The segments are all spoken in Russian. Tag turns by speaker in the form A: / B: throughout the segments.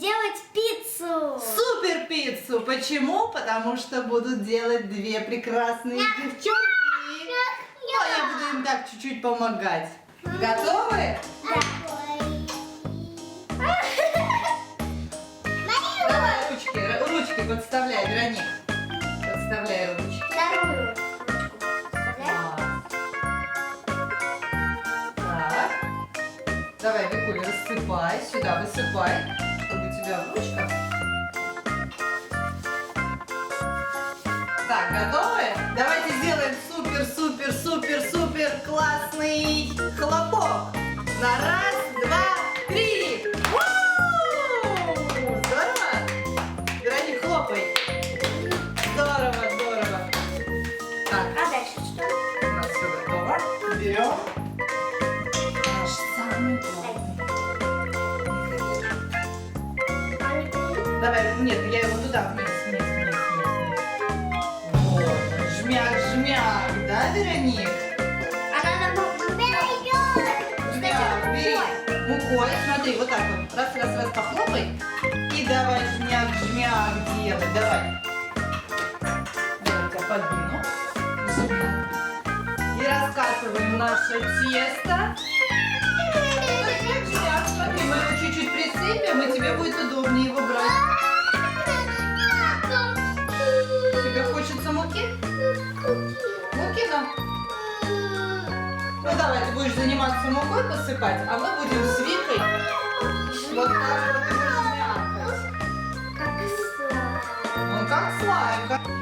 A: сделать пиццу.
B: Супер пиццу! Почему? Потому что будут делать две прекрасные девчонки. А я буду им так чуть-чуть помогать. Готовы? Давай ручки подставляй, Вероник. Подставляй ручки.
A: Вторую ручку подставляем.
B: Так. Давай, Викуля, рассыпай. Сюда высыпай, чтобы у тебя в ручках. Так, готовы? Давайте сделаем супер классный хлопок. На раз, два, три. У-у-у! Здорово? Вероник, хлопай. Здорово. Так,
A: А дальше что?
B: у нас все готово. Берем наш самый главный. Давай, нет, я его туда вниз. Вот, жмяк, да, Вероник?
A: Она нам
B: Жмяк, бери. Мукой, смотри, вот так вот. Раз, похлопай. И давай жмяк делай, давай. Я тебя подвину. Жмяк. И раскатываем наше тесто. Жмяк, смотри, мы его чуть-чуть присыпем, и тебе будет удобнее его брать. Тебе хочется муки? Муки, да? Ну давай, ты будешь заниматься мукой посыпать, а мы будем с Викой вот так вот его жмякать. Он как слайм, конечно.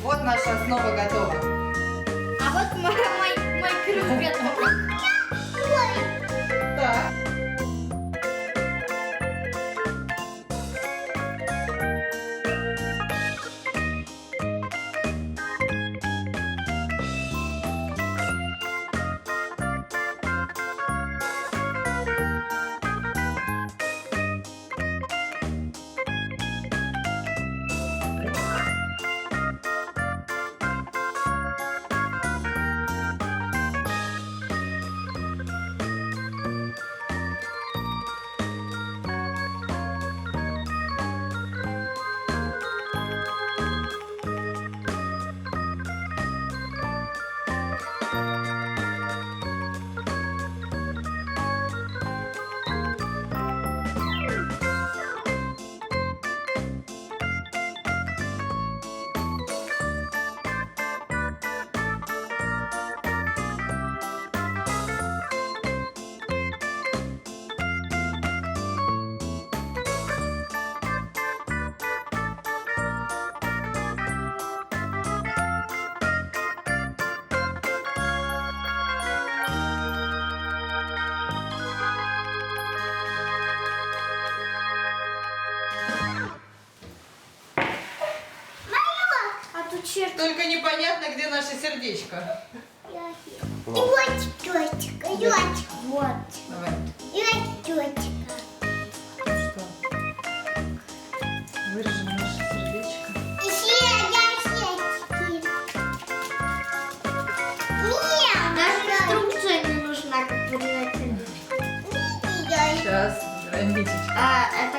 B: Вот наша основа готова.
A: А вот мой круг готов.
B: Так. Только непонятно, где наше сердечко.
A: Вот тетечка, вот.
B: Давай.
A: Вот тетечка.
B: Что? Выражем наше сердечко.
A: Даже инструкция не нужна, как вырезать.
B: Сейчас, Ранитечка.
A: Это